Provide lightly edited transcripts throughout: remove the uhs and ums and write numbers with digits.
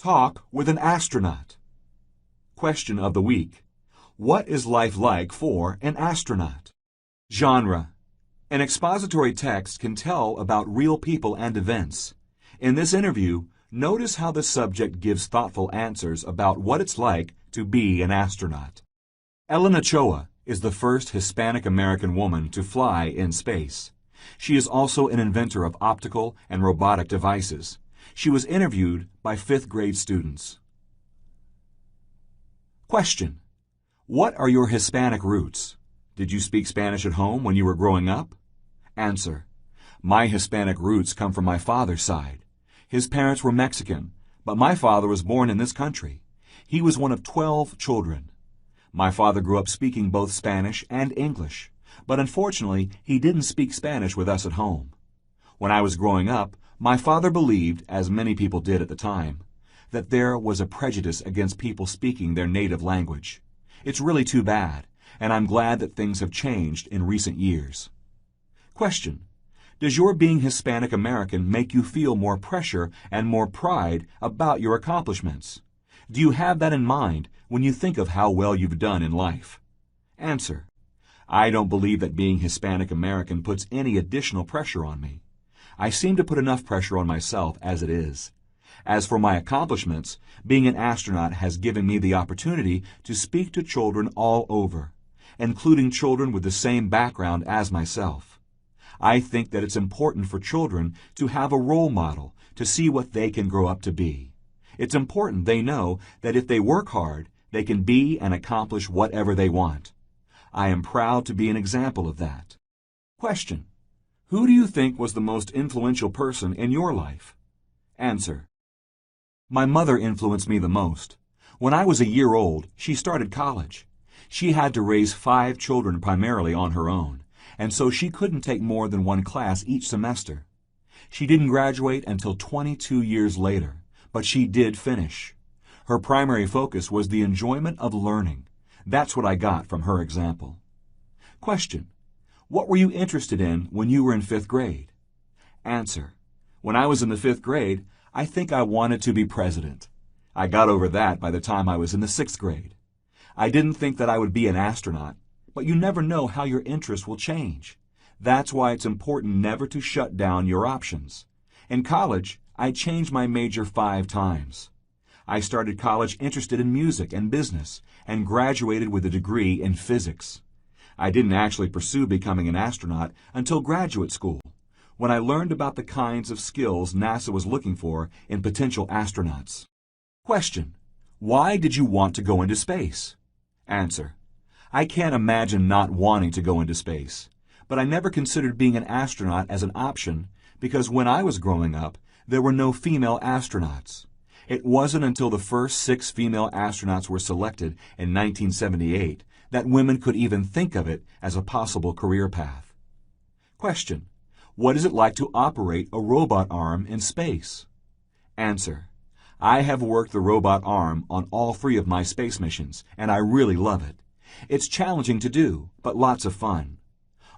Talk with an astronaut. Question of the week. What is life like for an astronaut? Genre. An expository text can tell about real people and events. In this interview, notice how the subject gives thoughtful answers about what it's like to be an astronaut. Ellen Ochoa is the first Hispanic American woman to fly in space. She is also an inventor of optical and robotic devices. She was interviewed by 5th grade students. Question. What are your Hispanic roots? Did you speak Spanish at home when you were growing up? Answer. My Hispanic roots come from my father's side. His parents were Mexican, but my father was born in this country. He was one of 12 children. My father grew up speaking both Spanish and English, but unfortunately he didn't speak Spanish with us at home. When I was growing up, my father believed, as many people did at the time, that there was a prejudice against people speaking their native language. It's really too bad, and I'm glad that things have changed in recent years. Question. Does your being Hispanic American make you feel more pressure and more pride about your accomplishments? Do you have that in mind when you think of how well you've done in life? Answer. I don't believe that being Hispanic American puts any additional pressure on me. I seem to put enough pressure on myself as it is. As for my accomplishments, being an astronaut has given me the opportunity to speak to children all over, including children with the same background as myself. I think that it's important for children to have a role model to see what they can grow up to be. It's important they know that if they work hard, they can be and accomplish whatever they want. I am proud to be an example of that. Question. Who do you think was the most influential person in your life? Answer. My mother influenced me the most. When I was a year old, she started college. She had to raise 5 children primarily on her own, and so she couldn't take more than one class each semester. She didn't graduate until 22 years later, but she did finish. Her primary focus was the enjoyment of learning. That's what I got from her example. Question. What were you interested in when you were in 5th grade? Answer. When I was in the 5th grade, I think I wanted to be president. I got over that by the time I was in the 6th grade. I didn't think that I would be an astronaut, but you never know how your interests will change. That's why it's important never to shut down your options. In college, I changed my major 5 times. I started college interested in music and business and graduated with a degree in physics. I didn't actually pursue becoming an astronaut until graduate school, when I learned about the kinds of skills NASA was looking for in potential astronauts. Question. Why did you want to go into space? Answer. I can't imagine not wanting to go into space, but I never considered being an astronaut as an option because when I was growing up, there were no female astronauts. It wasn't until the first 6 female astronauts were selected in 1978 that women could even think of it as a possible career path. Question. What is it like to operate a robot arm in space? Answer. I have worked the robot arm on all 3 of my space missions, and I really love it. It's challenging to do, but lots of fun.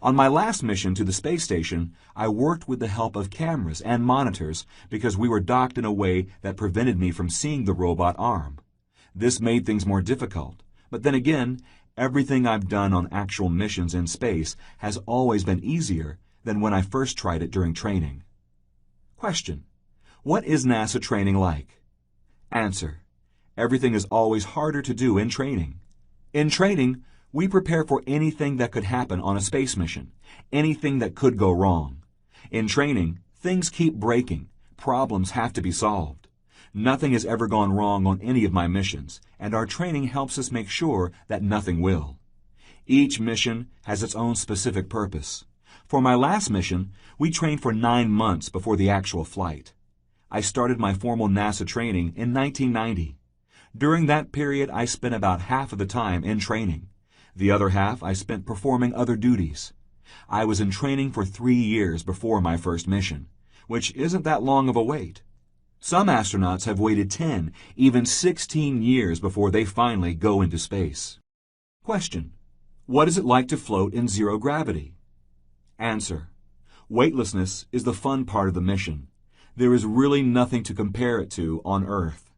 On my last mission to the space station, I worked with the help of cameras and monitors because we were docked in a way that prevented me from seeing the robot arm. This made things more difficult, but then again, everything I've done on actual missions in space has always been easier than when I first tried it during training. Question. What is NASA training like? Answer. Everything is always harder to do in training. In training, we prepare for anything that could happen on a space mission, anything that could go wrong. In training, things keep breaking. Problems have to be solved. Nothing has ever gone wrong on any of my missions, and our training helps us make sure that nothing will. Each mission has its own specific purpose. For my last mission, we trained for 9 months before the actual flight. I started my formal NASA training in 1990. During that period, I spent about half of the time in training. The other half I spent performing other duties. I was in training for 3 years before my first mission, which isn't that long of a wait. Some astronauts have waited 10, even 16 years before they finally go into space. Question. What is it like to float in zero gravity? Answer. Weightlessness is the fun part of the mission. There is really nothing to compare it to on Earth.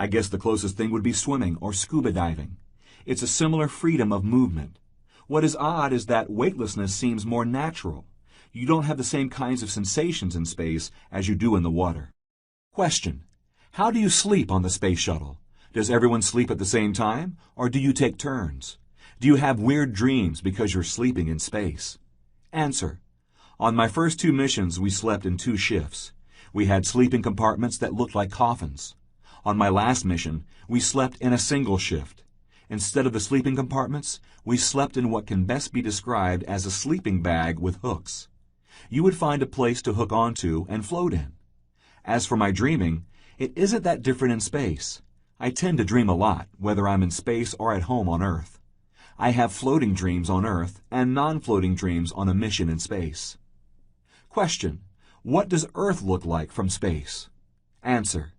I guess the closest thing would be swimming or scuba diving. It's a similar freedom of movement. What is odd is that weightlessness seems more natural. You don't have the same kinds of sensations in space as you do in the water. Question: how do you sleep on the space shuttle? Does everyone sleep at the same time, or do you take turns? Do you have weird dreams because you're sleeping in space? Answer: on my first 2 missions, we slept in 2 shifts. We had sleeping compartments that looked like coffins. On my last mission, we slept in a single shift. Instead of the sleeping compartments, we slept in what can best be described as a sleeping bag with hooks. You would find a place to hook onto and float in. As for my dreaming, it isn't that different in space. I tend to dream a lot, whether I'm in space or at home on Earth. I have floating dreams on Earth and non-floating dreams on a mission in space. Question: what does Earth look like from space? Answer: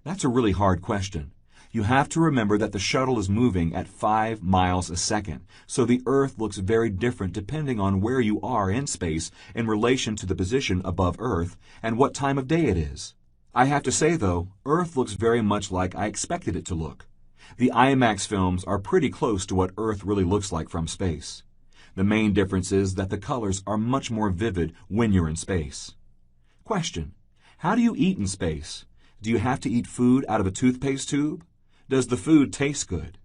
that's a really hard question. You have to remember that the shuttle is moving at 5 miles a second, so the Earth looks very different depending on where you are in space in relation to the position above Earth and what time of day it is. I have to say, though, Earth looks very much like I expected it to look. The IMAX films are pretty close to what Earth really looks like from space. The main difference is that the colors are much more vivid when you're in space. Question: how do you eat in space? Do you have to eat food out of a toothpaste tube? Does the food taste good?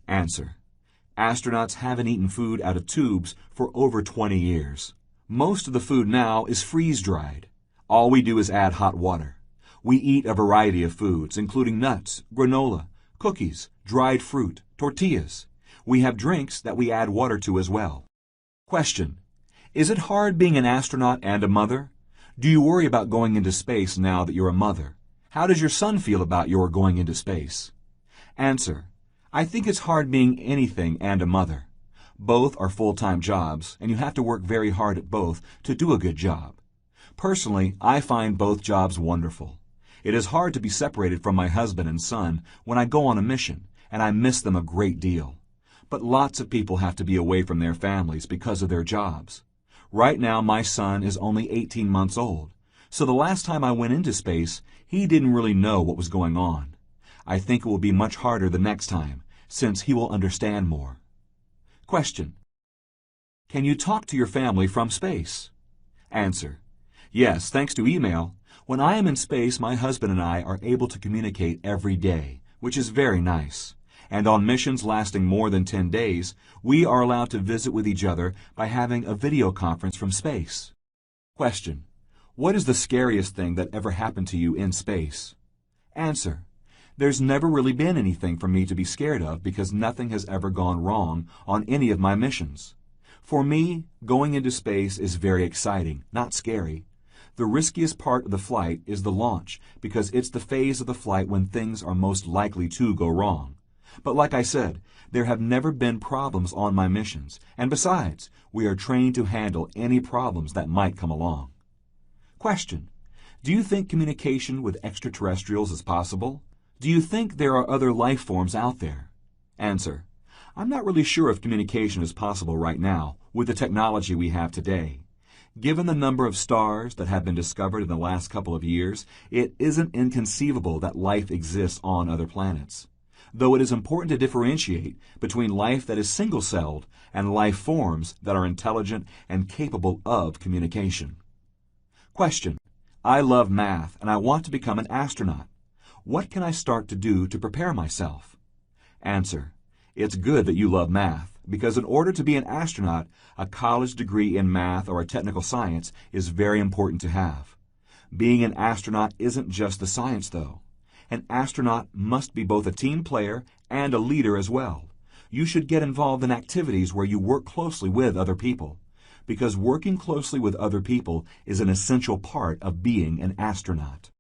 Answer: astronauts haven't eaten food out of tubes for over 20 years. Most of the food now is freeze-dried. All we do is add hot water. We eat a variety of foods, including nuts, granola, cookies, dried fruit, tortillas. We have drinks that we add water to as well. Question: is it hard being an astronaut and a mother? Do you worry about going into space now that you're a mother? How does your son feel about your going into space? Answer: I think it's hard being anything and a mother. Both are full-time jobs, and you have to work very hard at both to do a good job. Personally, I find both jobs wonderful. It is hard to be separated from my husband and son when I go on a mission, and I miss them a great deal. But lots of people have to be away from their families because of their jobs. Right now, my son is only 18 months old, so the last time I went into space, he didn't really know what was going on. I think it will be much harder the next time, since he will understand more. Question: can you talk to your family from space? Answer: yes, thanks to email. When I am in space, my husband and I are able to communicate every day, which is very nice. And on missions lasting more than 10 days, we are allowed to visit with each other by having a video conference from space. Question: what is the scariest thing that ever happened to you in space? Answer: there's never really been anything for me to be scared of because nothing has ever gone wrong on any of my missions. For me, going into space is very exciting, not scary. The riskiest part of the flight is the launch because it's the phase of the flight when things are most likely to go wrong. But like I said, there have never been problems on my missions, and besides, we are trained to handle any problems that might come along. Question: do you think communication with extraterrestrials is possible? Do you think there are other life forms out there? Answer: I'm not really sure if communication is possible right now with the technology we have today. Given the number of stars that have been discovered in the last couple of years, it isn't inconceivable that life exists on other planets. Though it is important to differentiate between life that is single-celled and life forms that are intelligent and capable of communication. Question: I love math and I want to become an astronaut. What can I start to do to prepare myself? Answer: it's good that you love math, because in order to be an astronaut, a college degree in math or a technical science is very important to have. Being an astronaut isn't just the science, though. An astronaut must be both a team player and a leader as well. You should get involved in activities where you work closely with other people, because working closely with other people is an essential part of being an astronaut.